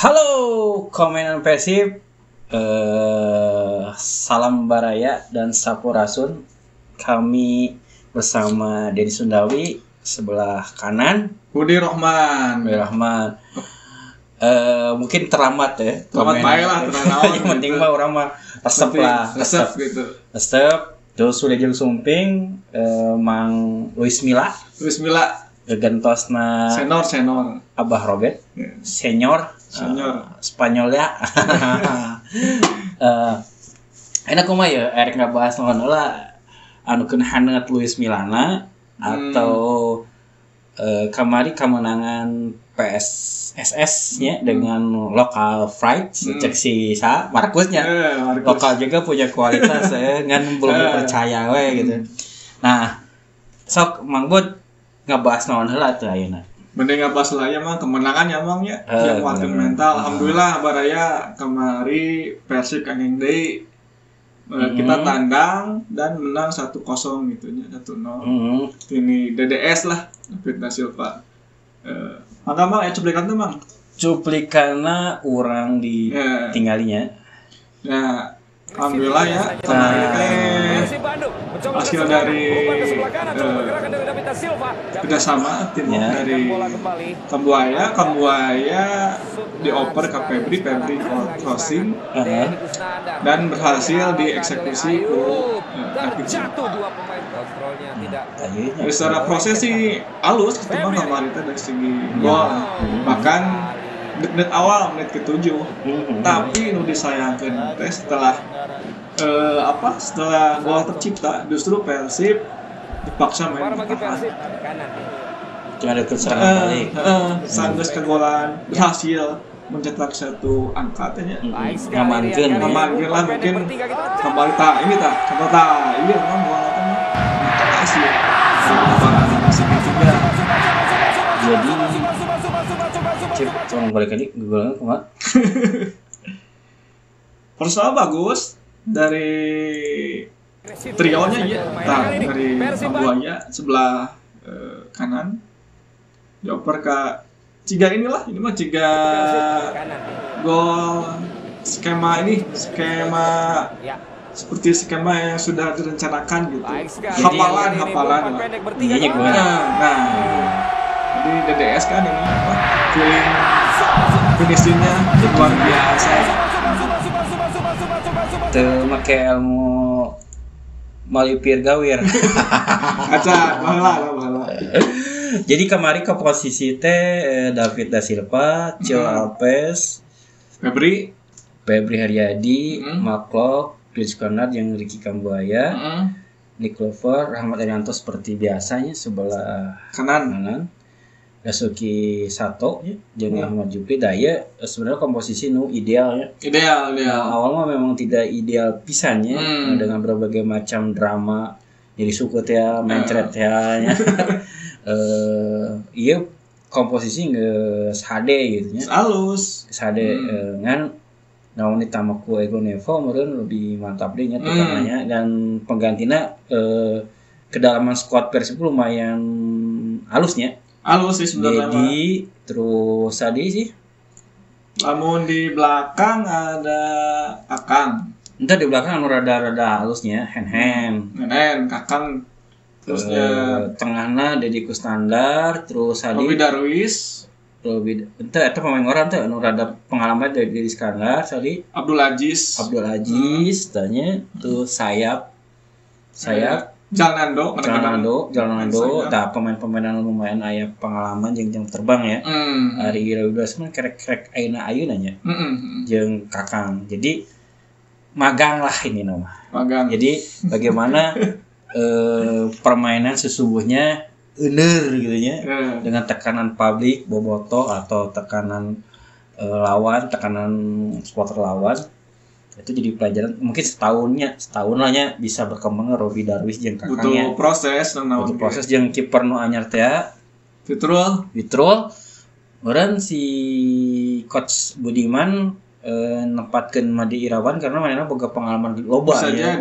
Halo, komenan Persib, salam Baraya dan Sampurasun. Kami bersama Dedi Sundawi, sebelah kanan Budi Rohman. Mungkin terlambat ya. Terlambat baik lah, yang penting mah orang mah resep lah, gitu. Resep. Terus sudah jeung sumping, Mang Luis Milla gentosna Senior. Abah Robert, senior. Spanyol ya. Enak kumaha ya erek ngabahas naon heula anu keun haneut Luis Millana atau kamari kemenangan PSSS nya dengan lokal fright cek si Markusnya. Lokal juga punya kualitas ngan belum percaya we gitu. Nah, sok Mang Bud ngabahas naon heula teh ayeuna. Mending ngabahas lah ya Mang, kemenangan ya Mang ya. Yang wakil mental. Alhamdulillah Baraya kemari Persib kangen deui. Kita tandang dan menang 1-0 gitu nya, 1-0. Ini DDS lah, David da Silva. Mangga Mang cuplikan teh Mang. Cuplikanna urang ditinggalinya. Nah, alhamdulillah ya kemarin hasil dari kerjasama tim dari Kambuaya dioper ke Febri crossing dan berhasil dieksekusi ke David Silva. Secara proses sih halus ketimbang kemarin dari segi gol, bahkan menit awal menit ke-7 tapi nu disayangkeun teh setelah gol tercipta justru Persib dipaksa main bertahan. Cuma ada serangan balik. Sanggeus kegolan berhasil mencetak satu angka teh nya. Ngamankeun lah mungkin kembali ini memang bola teh hasil. Jadi cuma balik lagi golnya kumaha? Persoalan bagus dari trionya ya, dari Kambuaya sebelah kanan dioper ke ini mah ciga gol skema seperti skema yang sudah direncanakan gitu, hafalan iya gue jadi DDS kan ini finishingnya luar biasa. Teu make ilmu malipir gawir. Kaca baheula. Jadi kemarin ke posisi teh David da Silva, Cil Alves, Febri Haryadi, Maklok, Chris Conrad yang Ricky Kambuaya, Nick Clover, Rahmat Arianto seperti biasanya sebelah kanan. Yasuki Sato jeung Ahmad Jupri daya sebenarnya komposisi nu ideal ya. Ideal. Awal mah memang tidak ideal pisannya dengan berbagai macam drama jadi suku ya, mencret ya. Iya komposisi geus HD gitu nya. Halus. HD ngan naon ditambah ku Ego Nevo meureun lebih mantap deui nya tekanannya dan penggantina kedalaman squad Persib lumayan halusnya. Halus sih sebenarnya. Jadi terus tadi sih. Namun di belakang ada Kakang. Entar di belakang anu rada halusnya, Hen, Kakang. Terus tengahna Deddy Kusnandar, terus tadi Robi Darwis. Entar eta pemain orang teh anu rada pengalaman dari Deddy Iskandar tadi. Abdul Aziz tanya terus sayap. Jalnando, tah pemain-pemain anu lumayan aya pengalaman jeung terbang ya. Ari Raudus mah kerek ayeuna nya. Jeung Kakang. Jadi magang lah ini nama. Jadi bagaimana permainan sesungguhnya eueur gitu nya dengan tekanan publik bobotoh atau tekanan tekanan supporter lawan. Itu jadi pelajaran mungkin setahun lahnya bisa berkembang Robi Darwis jeung Kakangnya. Butuh proses jeung kiper nu anyar teh Fitrul. Meureun si coach Budiman nempatkeun Madi Irawan karena manehna boga pengalaman loba ya.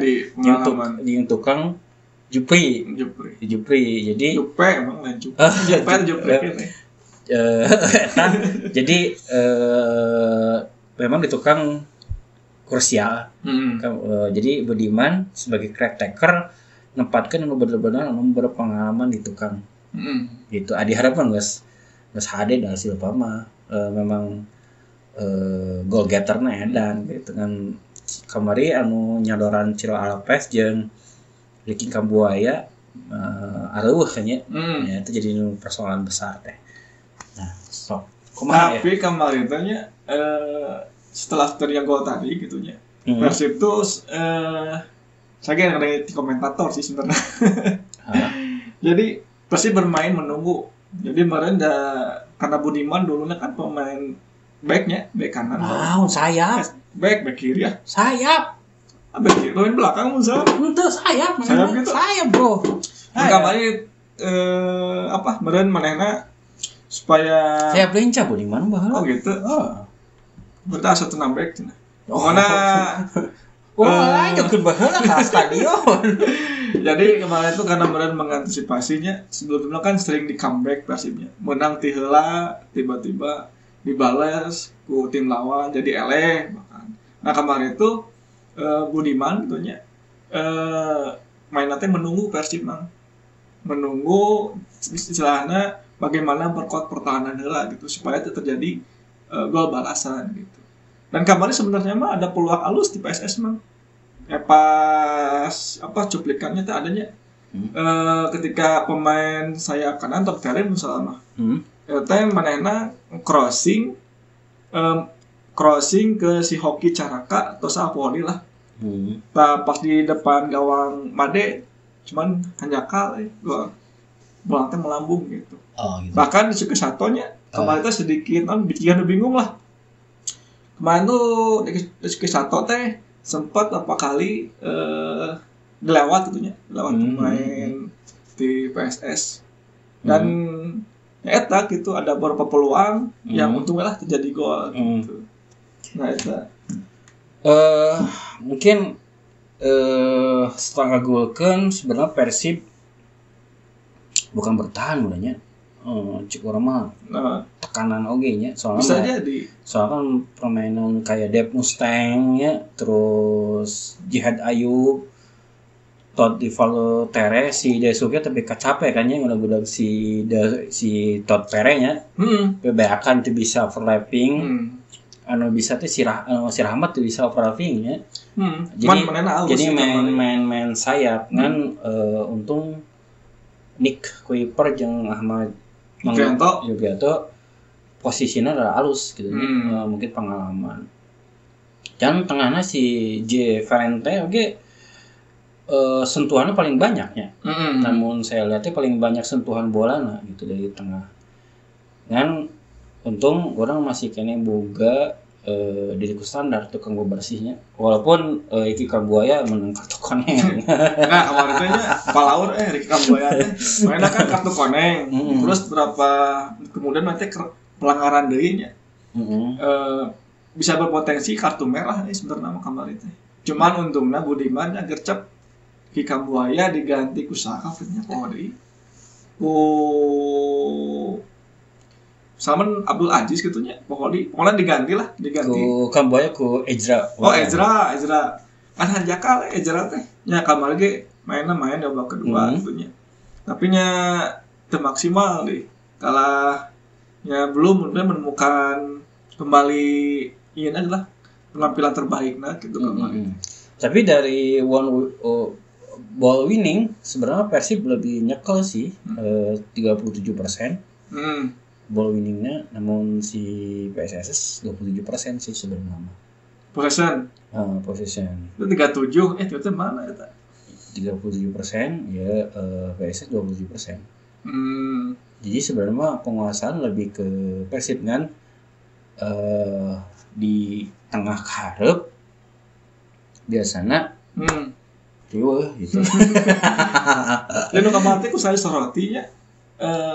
Jeung tukang Jupri. Jadi Jupe emang lain Jupe. Jadi memang di tukang krusial. Jadi Budiman sebagai caretaker nempatkan anu bener-bener anu berpengalaman di tukang. Gitu. Diharapkan geus hade da hasil mah memang goal getter-na edan gitu kan. Kamari anu nyadoran Ciro Alves jeung Ricky Kambuaya areueuh kan ya. Ya itu jadi persoalan besar teh. Nah, sok kumaha ya? Tapi kemarin tanya setelah terjadi gol tadi gitu nya. Persib tuh saya ada di komentator sih sebenarnya. Jadi Persib bermain menunggu. Jadi kemarin karena Budiman dulunya kan pemain back kanan. Sayap. Back kiri ya. Sayap. Back kiri, main belakang musuh. Itu sayap. Sayap gitu. Sayap, Bro. Kemarin meren manehna supaya sayap lincah Budiman baheula. Oh gitu. Berarti satu nambek cenah. Jokeun baheula ka stadion. Jadi kemarin itu karena meren mengantisipasinya, sebelumnya kan sering di comeback Persibnya. Menang ti heula, tiba-tiba dibalas ku tim lawan jadi eleh bahkan. Nah kemarin itu Budiman gitu nya mainnya menunggu Persib menunggu istilahnya bagaimana perkuat pertahanan heula gitu supaya itu terjadi gol balasan gitu. Dan kemarin sebenarnya mah ada peluang halus di PSS pas cuplikannya tuh adanya ketika pemain sayap kanan Top Terry misalnya teh manehna crossing ke si Hoki Caraka atau Sapoli lah. Pas di depan gawang Made cuman hanjakal bola teh melambung gitu. Gitu. Bahkan di Suki Satonya kemarin teh sedikit bikin bingung lah. Kemarin tuh di Suki Sato teh sempat apa kali dilewat pemain di PSS dan eta gitu ada beberapa peluang yang untungnya lah terjadi gol gitu. Nah itu mungkin setelah ngagulkeun sebenarnya Persib bukan bertahan udahnya cik urang mah tekanan oge nya soalnya bisa jadi soalnya kan permainan kayak Dev Mustang ya terus Jihad Ayub Todd Tere si Desuke tapi capek kan ya ngudag si Todd Tere nya bebeakan tuh bisa overlapping anu bisa tuh si Rahmat tuh bisa overlapping ya jadi main sayap kan untung Nick Kuiper jeung Ahmad Yubianto posisinya adalah halus gitu mungkin pengalaman dan tengahnya si J Valente sentuhannya paling banyaknya namun saya lihatnya paling banyak sentuhan bola gitu dari tengah dan untung orang masih kene boga diriku standar tukang bersihnya walaupun Ricky Kambuaya menang kartu koneng. Nah kemarin nya palaur Ricky Kambuaya mainnya kan kartu koneng terus berapa kemudian nanti pelanggaran deui nya bisa berpotensi kartu merah sebenarnya kemarin teh cuman untungnya Budiman nya gercep Ricky Kambuaya diganti ku sakafnya Polri Salman Abdul Aziz gitunya pokoknya diganti ku Kambuaya ku Ezra Ezra kan hanjakal Ezra teh nya kamar ge main di babak kedua gitunya tapi nya teu maksimal deh kalah nya belum menemukan kembali ini adalah penampilan terbaiknya gitu kemarin tapi dari ball winning sebenarnya Persib lebih nyekel sih 37% ball winningnya namun si PSS 27% sih sebenarnya possession itu 37 itu mana ya 37% ya PSS 27%. Jadi sebenarnya penguasaan lebih ke Persib kan di tengah karep biasanya riweuh gitu. Dan nu kamari ku saya sorotinya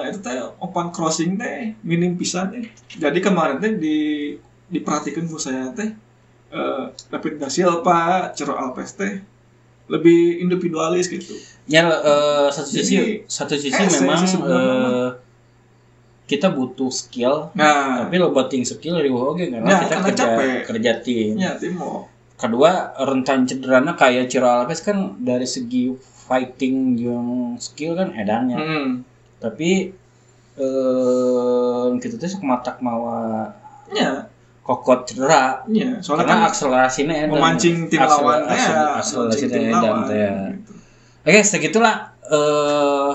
itu teh open crossing teh minim pisan teh. Jadi kemarin teh diperhatikan ku saya teh David da Silva, Ciro Alves teh lebih individualis gitu. Ya satu sisi memang kita butuh skill, tapi lo ting skill riweuh oge karena kita kerja tim. Ya, tim. Kedua, rentan cederana kayak Ciro Alves kan dari segi fighting yang skill kan edannya. Tapi kita tuh sekumatak mawa kokot cedera. Iya, soalnya karena kan akselerasinya edan. Memancing tim lawan akselerasinya edan teh. Oke, segitulah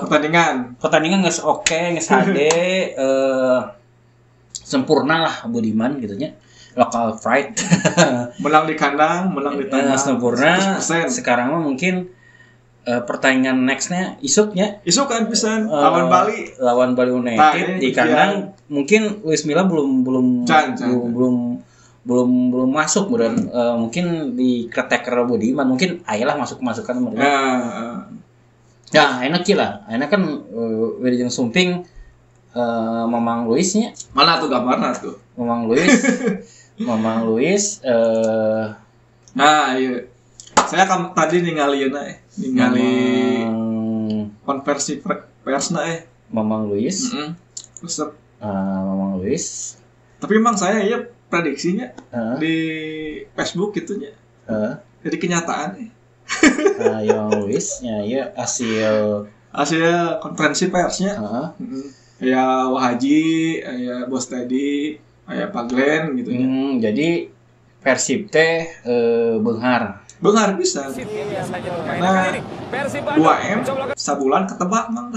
pertandingan nggak oke, nggak HD, sempurna lah Budiman gitunya, local pride. Menang di kandang, menang di tandang, sempurna. 100%. Sekarang mah mungkin pertandingan nextnya isuk kan bisa lawan Bali United di kandang. Mungkin Luis Milla belum masuk mungkin di keteker Budiman mungkin ayolah masukan mereka. Ya, enak lah. Enak kan Wilujeng Sumping Mamang Luisnya. Mana tuh gambarnya tuh? Mamang Luis nah, iya. Saya kan tadi ningali konversi persna Mamang Luis. Resep. Mamang Luis. Tapi memang saya prediksinya di Facebook gitunya. Jadi kenyataan yang Luis ya hasil konferensi persnya. Ya Wahaji, ya Bos Teddy, ya Pak Glenn gitu ya. Jadi Persib teh beunghar bisa. Karena 2M sabulan ketebak mang.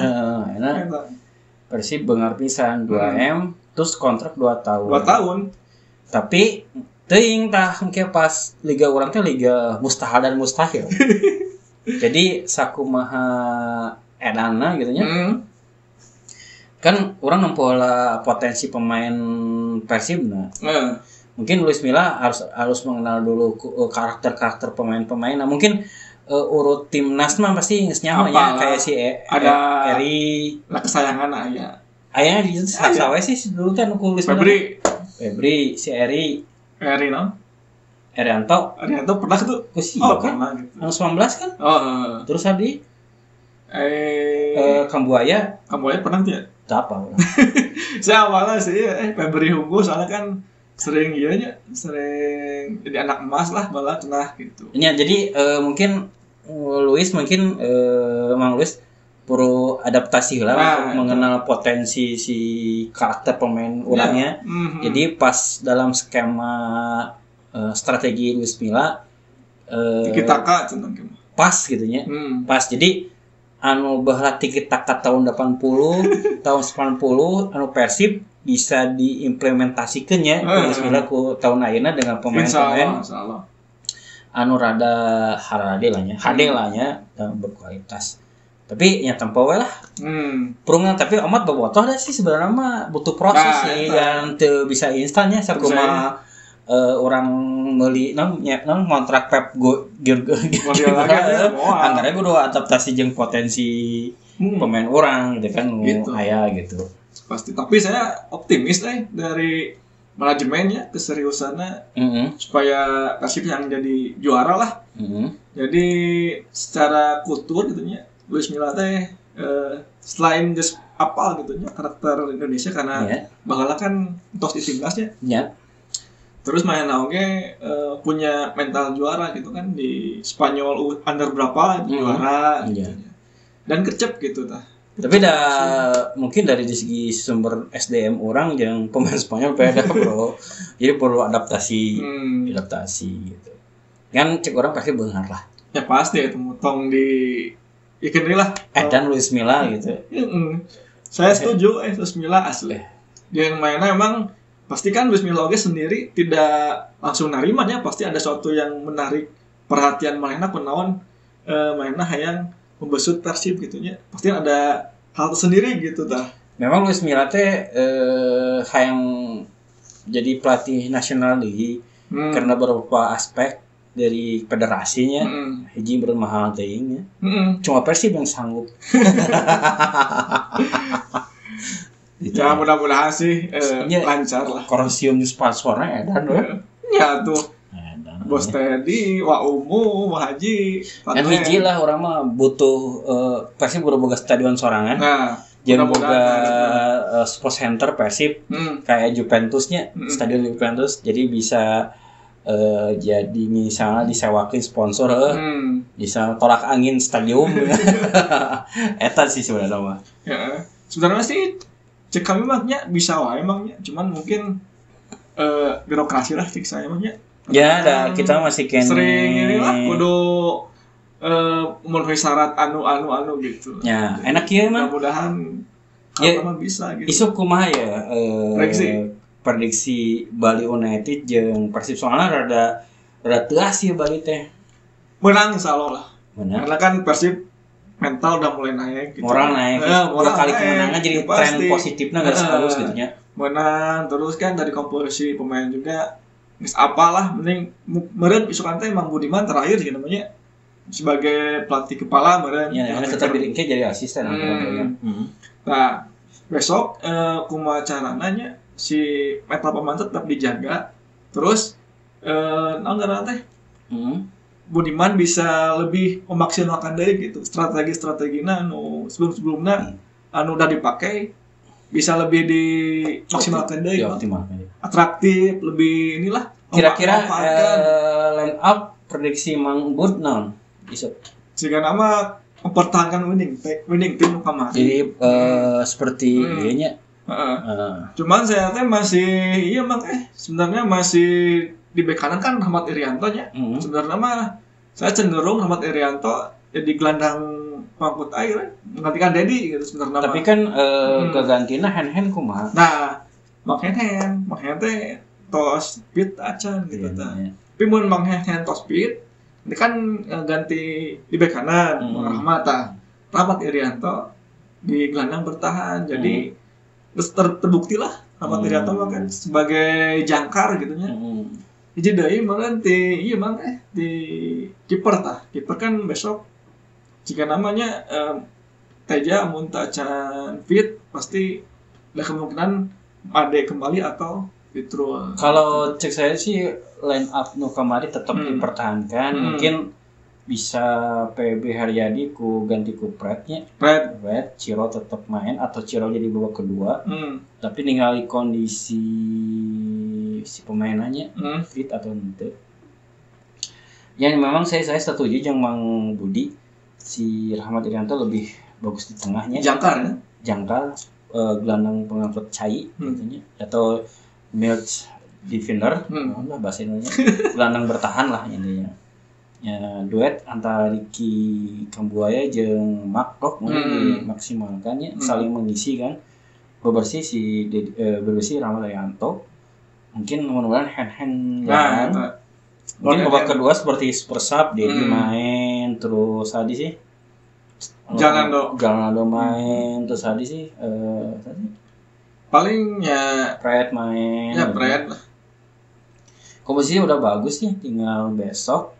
Persib beunghar pisan 2M terus kontrak 2 tahun. 2 tahun. Tapi teuing tah engke pas liga urang teh liga mustahil dan mustahil. Jadi sakumaha edanna gitu nya. Kan urang nempola potensi pemain Persibna. Mungkin Luis Milla harus mengenal dulu karakter pemain-pemain. Nah, mungkin urut timnas mah pasti geus nyaho nya kayak si ada Eri lah kesayangan aya. Aya di sawe sih dulu kan ku Luis Milla. Febri, si Eri no? Erianto pernah tuh? Kan? Pernah gitu. Anu 19 kan? Terus Abdi? Kambuaya pernah tuh ya? Apa? Saya awalnya sih Febri Hugo soalnya kan sering jadi anak emas lah malah cenah gitu. Ya, jadi mungkin Mang Luis perlu adaptasi lah untuk mengenal potensi si karakter pemain orangnya. Jadi pas dalam skema strategi Luis Milla pas gitunya. Pas jadi anu baheula tiki-taka tahun 80, tahun 90 anu Persib bisa diimplementasikan ya Luis Milla ku tahun ayeuna dengan pemain-pemain anu rada HD lah nya berkualitas. Tapi ya tempo we lah. Perungan tapi amat bobotoh dah sih sebenarnya mah butuh proses yang teu bisa instannya sakumaha orang meuli ngontrak Pep anggarnya kudu adaptasi jeung potensi pemain orang gitu kan gitu. Aya gitu. Pasti, tapi saya optimis dari manajemennya keseriusannya supaya Persib yang jadi juara lah. Jadi secara kultur gitunya Luis Milla teh selain just apal gitunya karakter Indonesia karena bakal kan tos di timnasnya. Terus main oge punya mental juara gitu kan di Spanyol under berapa juara gitu. Dan kecep gitu tah. Tapi mungkin dari segi sumber SDM orang yang pemain Spanyol beda bro. Jadi perlu adaptasi gitu. Kan cek orang pasti beunghar lah. Ya pasti itu motong di ikan lah. Dan Luis Milla gitu. Saya setuju Luis Milla asli. Dia yang mainnya emang pasti kan Luis Milla oge sendiri tidak langsung narimanya, pasti ada sesuatu yang menarik perhatian mainnya kunaon mainnya hayang membesut Persib gitunya. Pasti ada hal tersendiri gitu tah. Memang Luis Milla teh hayang jadi pelatih nasional deui karena beberapa aspek dari federasinya hiji bermahal teuing nya. Cuma Persib yang sanggup. Ya mudah-mudahan sih lancar lah. Korosium sponsornya edan we. Ya tuh. Bos Teddy, Wa Umu, Wa Haji. Kan hiji lah orang mah butuh Persib kudu boga stadion sorangan. Jeung boga sports center Persib kayak Juventusnya, stadion Juventus, jadi bisa jadi misalnya disewakin sponsor bisa tolak angin stadium. Eta sih sebenarnya mah. Ya, sebenarnya sih cek kami maknya bisa wae emangnya, cuman mungkin birokrasi lah cek saya emangnya. Ya, kita masih sering inilah kudu memenuhi syarat anu gitu. Ya, enak ya mah. Mudah-mudahan kalau bisa gitu. Isu kumaha ya prediksi Bali United jeung Persib soalnya rada teuas ya Bali teh. Menang insyaallah lah. Benar. Karena kan Persib mental udah mulai naik gitu. Moral naik. Udah kali kemenangan jadi tren positifnya enggak sehalus gitu nya. Menang terus kan dari komposisi pemain juga geus apalah mending meureun isukan teh Mang Budiman terakhir gitu namanya sebagai pelatih kepala meureun. Ya, karena tetap diringke jadi asisten Nah, besok kumaha carana nya si mental pemain tetap dijaga. Terus naon ngaranna teh? Budiman bisa lebih memaksimalkan deui gitu. Strategi-strategina anu sebelum-sebelumnya anu udah dipakai bisa lebih dimaksimalkan deui. Atraktif, lebih inilah. Kira-kira line up prediksi Mang Bud naon? Isu. Jika nama mempertahankan winning tim kemarin. Jadi seperti nya. Cuman saya teh masih sebenarnya masih di bek kanan kan Rahmat Irianto nya. Sebenarnya mah saya cenderung Rahmat Irianto jadi gelandang pangkut air menggantikan Dedi gitu sebenarnya. Tapi kan kegantina Hen kumaha. Nah, Mang Hen teh tos speed acan gitu tah. Tapi mun Mang Hen tos speed ini kan ganti di bek kanan Rahmat Irianto di gelandang bertahan. Jadi terus terbukti lah Rahmat Irianto kan sebagai jangkar gitu nya. Jadi deui mangga di kiper tah. Kiper kan besok jika namanya Teja mun acan fit pasti ada kemungkinan Ade kembali atau Fitrul. Kalau cek saya sih line up nu kamari tetap dipertahankan. Mungkin bisa PB Haryadi ganti ku Fred, Ciro tetap main atau Ciro jadi babak kedua. Tapi ningali kondisi si pemainannya fit atau ente. Ya memang saya setuju jeung Mang Budi, si Rahmat Irianto lebih bagus di tengahnya. Jangkar gelandang pengangkut cai katanya atau mid defender, bahasa Indonesia. Gelandang bertahan lah intinya. Ya, duet antara Ricky Kambuaya jeung Mark mungkin dimaksimalkan saling mengisi kan. Bebersih Rahmat Irianto. Mungkin mudah-mudahan hand mungkin babak kedua seperti super sub Dedi main terus tadi sih Jalnado main terus tadi sih paling ya Fred main Fred komposisi udah bagus sih tinggal besok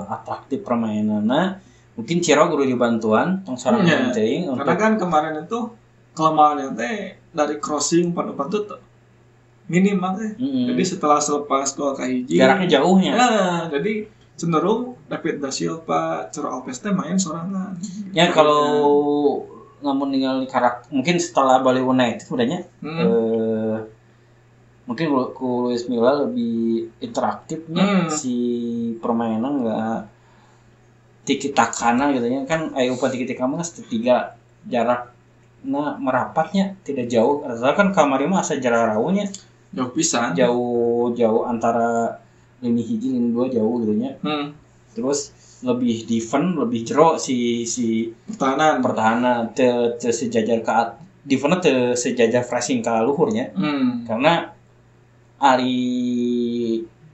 atraktif permainannya mungkin Ciro guru dibantuan tong sarang penting karena kan kemarin itu kelemahannya teh dari crossing pada tuh minimal jadi setelah selepas gol kahiji jaraknya jauhnya jadi cenderung David Da Silva, Ciro Alves teh main sorangan ya kalau namun tinggal karakter mungkin setelah Bali United udahnya mungkin ku Luis Milla lebih interaktifnya si permainan nggak tiki-takana gitu ya kan upah tiki-taka mah tiga jarak merapatnya tidak jauh rasa kan kamari mah asa jarak rawunya jauh pisan jauh antara lini hiji lini dua jauh gitu nya terus lebih defend lebih jero si pertahanan te sejajar ke defend te sejajar pressing ke luhurnya karena ari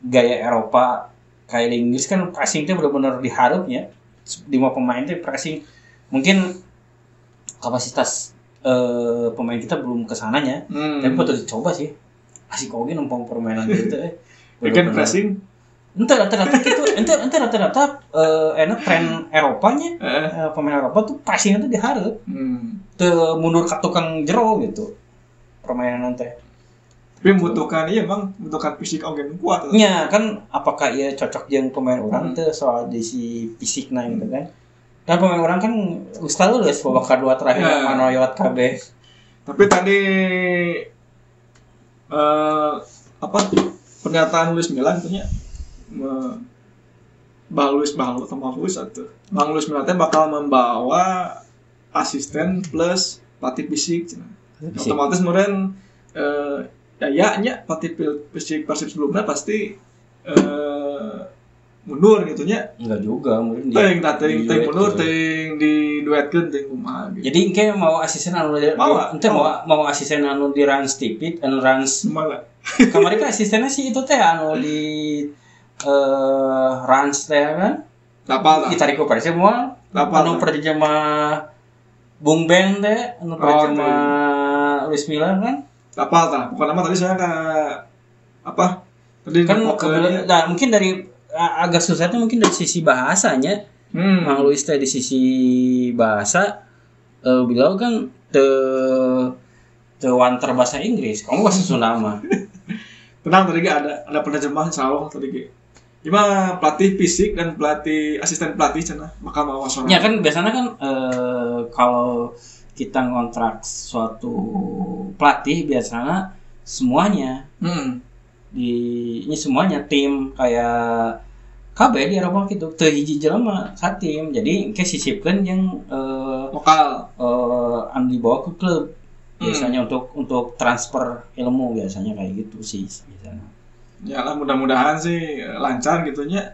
gaya Eropa kayak Inggris kan pressing teh benar-benar diharapnya 5 pemain teh pressing mungkin kapasitas pemain kita belum kesananya tapi patut dicoba sih asik oge numpang permainan gitu bikin pressing ente rata-rata enak tren Eropanya pemain Eropa tuh pressing itu diharap teu mundur ka tukang jero gitu permainan teh tapi membutuhkan fisik oge kuat nya kan apakah ia cocok jeung pemain orang teh soal disi fisikna gitu kan pemain orang kan ustaz lu babak kedua terakhir manoyot KB Tapi tadi apa pernyataan Luis Milla itunya Bang Luis atau Bang Luis Milla bakal membawa asisten plus pelatih fisik. Otomatis kemudian nya pelatih fisik Persib sebelumnya pasti mundur gitu nya. Enggak juga, mungkin teuing mundur teuing diduetkeun teuing kumaha gitu. Jadi engke mau asisten anu mau asisten anu di Rans TV, anu Rans malah. Kamari kan asistennya sih itu teh anu di Rans teh kan. Tapal. Ditarik ku Persib moal. Anu perjemah Bung Ben teh anu perjemah Luis Milla kan. Tapal tah. Bukan nama tadi saya apa? Tadi kan mungkin dari agak susahnya mungkin dari sisi bahasanya. Mang Luis teh di sisi bahasa beliau kan wanter bahasa Inggris. Kamu bahasa Sunda mah. Tenang tadi ada penerjemah insyaallah tadi. Gimana pelatih fisik dan asisten pelatih cenah bakal mawa soal. Ya kan biasanya kan kalau kita ngontrak suatu pelatih biasanya semuanya ini semuanya tim kayak KB di Eropa gitu teu hiji jelema satim jadi engke sisipkeun jeung lokal anu dibawa ke klub biasanya untuk transfer ilmu biasanya kayak gitu sih biasanya. Ya lah mudah-mudahan sih lancar gitunya.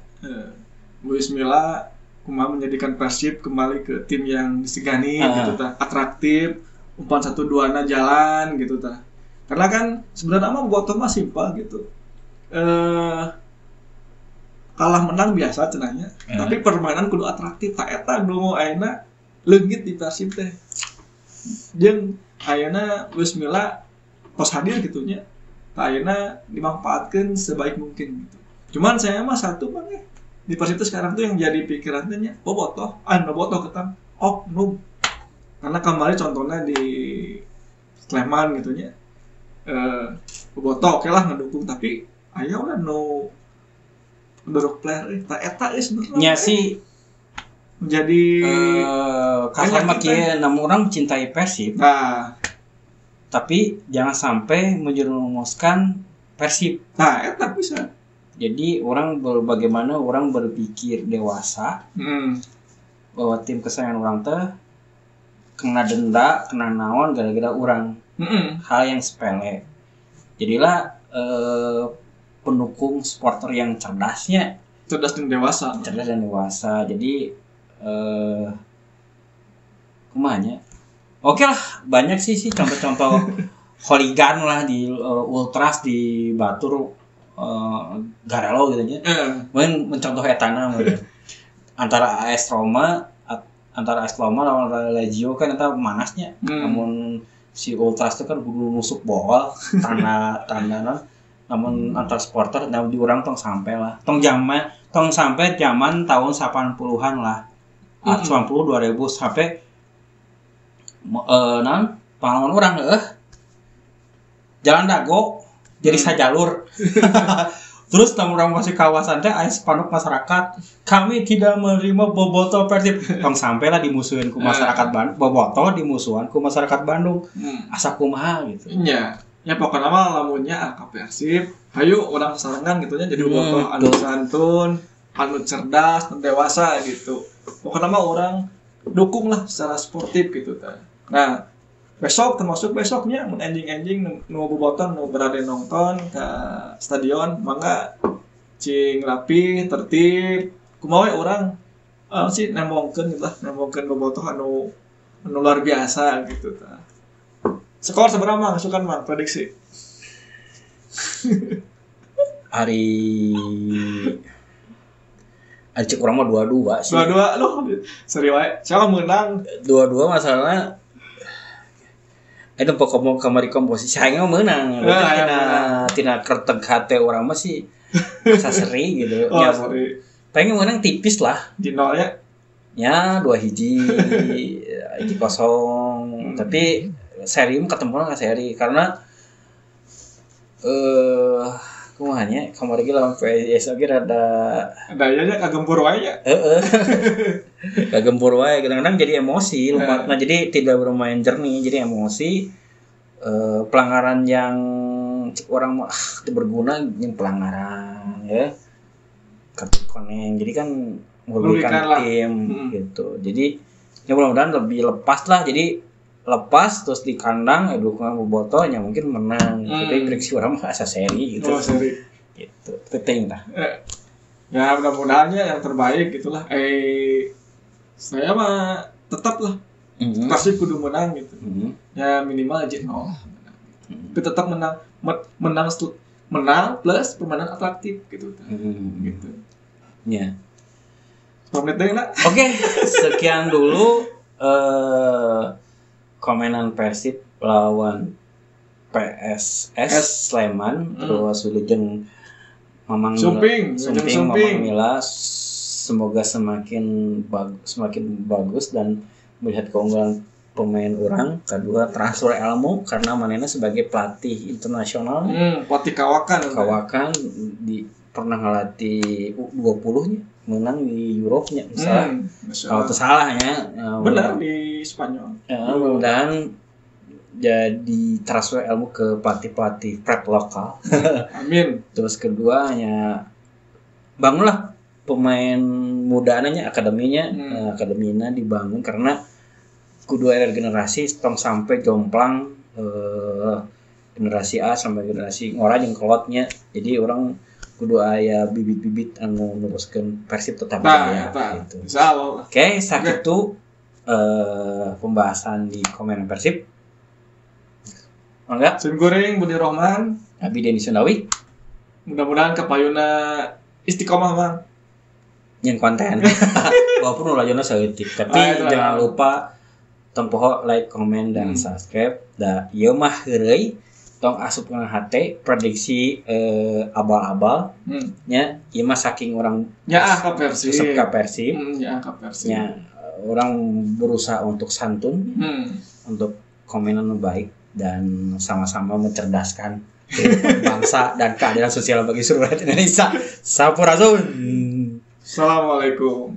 Luis Milla kumaha menjadikan Persib kembali ke tim yang disegani gitu tah, atraktif, umpan 1-2 jalan gitu tah. Karena kan sebenarnya mah bobotoh mah simpel gitu. Kalah menang biasa cenanya, tapi permainan kudu atraktif. Tak eta nu ayeuna leungit di Persib teh. Jeung ayeuna Luis Milla tos hadir gitunya. Ayeuna dimanfaatkeun sebaik mungkin gitu. Cuman saya mah satu mah di Persib sekarang tuh yang jadi pikirannya nya bobotoh ketang oknum. Karena kemarin contohnya di Sleman gitunya. Bobotoh oke lah ngedukung tapi aya udah no mendorong player tak eta sebenarnya nya sih menjadi kasar mah kieu namun orang mencintai Persib tapi jangan sampai menjerumuskan Persib. Nah eta bisa jadi bagaimana orang berpikir dewasa bahwa tim kesayangan orang teh kena denda kena naon gara-gara orang hal yang sepele. Jadilah pendukung supporter yang cerdas dan dewasa. Jadi kumanya oke lah banyak sih contoh-contoh hooligan lah di ultras di Batur Garelo gitu nya. Mungkin mencontoh etana antara AS Roma lawan Lazio kan eta manasnya. Namun si ultras itu kan kudu nusuk bol tanda namun antar supporter dan diurang tong sampai zaman tahun 80-an lah. 90 2000 sampai pengalaman orang jalan dago jadi sajalur. Terus orang masih kawasan teh aya spanduk masyarakat kami tidak menerima bobotoh Persib. Tong sampailah dimusuhin ku masyarakat bobotoh dimusuhan ku masyarakat Bandung. Asa kumaha gitu. Nya pokoknya mah lamunnya ka Persib, hayu orang sarangan gitu nya jadi bobotoh anu santun, anu cerdas, anu dewasa gitu. Pokoknya mah orang dukung lah secara sportif gitu tah. Nah, termasuk besoknya mun enjing nu bobotoh nu berada nonton ke stadion mangga cing rapi tertib kumaha orang sih nembongkeun bobotoh anu luar biasa gitu ta. Skor seberapa masukan Mang prediksi? Hari cek urang mah 2-2 sih. 2-2 loh. Seri wae. Siapa menang? 2-2 masalahnya itu pokoknya kamari komposisi sayangnya menang. Tina kerteg hati orang mah sih asa seri gitu. Oh, seri. Pengen menang tipis lah. Jinol ya? Ya 2-1, 1-0. Tapi seri ketemu lah seri karena kumanya kamari ge lawan PSIS oge rada nya kagempur wae ya. Kagempur wae kadang-kadang jadi emosi lumatna jadi tidak bermain jernih jadi emosi pelanggaran yang orang mah itu berguna yang pelanggaran ya kartu koneng jadi kan merugikan tim gitu jadi ya mudah-mudahan lebih lepas lah jadi lepas terus di kandang dukungan bobotohnya mungkin menang jadi prediksi orang mah asa seri gitu seri gitu penting lah ya mudah-mudahannya yang terbaik gitulah saya mah tetap lah pasti kudu menang gitu ya minimal aja nol tapi tetap menang plus permainan atraktif gitu gitu ya Oke, sekian dulu komenan Persib lawan PSS Sleman terus Wilujeng Mamang Mila semoga semakin bagus dan melihat keunggulan pemain orang kedua transfer ilmu karena manena sebagai pelatih internasional pelatih kawakan pernah ngelatih U20 nya menang di Eropa-nya misalnya kalau itu salahnya benar di Spanyol mudah-mudahan jadi transfer ilmu ke pelatih prep lokal amin terus keduanya bangunlah pemain mudanya akademinya dibangun karena kedua generasi tong sampai jomplang generasi A sampai generasi ngora jeung kolotnya jadi orang kudu aya bibit-bibit anu neruskeun Persib tetap jaya gitu. Insyaallah. Oke, sakitu pembahasan di komen Persib. Mangga. Sim goreng Budi Rohman, Abi Deni Sundawi. Mudah-mudahan kapayuna istiqomah mang. Nyen konten. Walaupun ulah jona saeutik, tapi jangan lupa tempoh like, comment dan subscribe. Da ieu mah heureuy tong asupkeun hate prediksi abal-abal nya ieu mah saking orang nya ka Persib. Nya orang berusaha untuk santun. Untuk komenan baik dan sama-sama mencerdaskan bangsa dan keadilan sosial bagi seluruh rakyat Indonesia. Sampurasun. Assalamualaikum.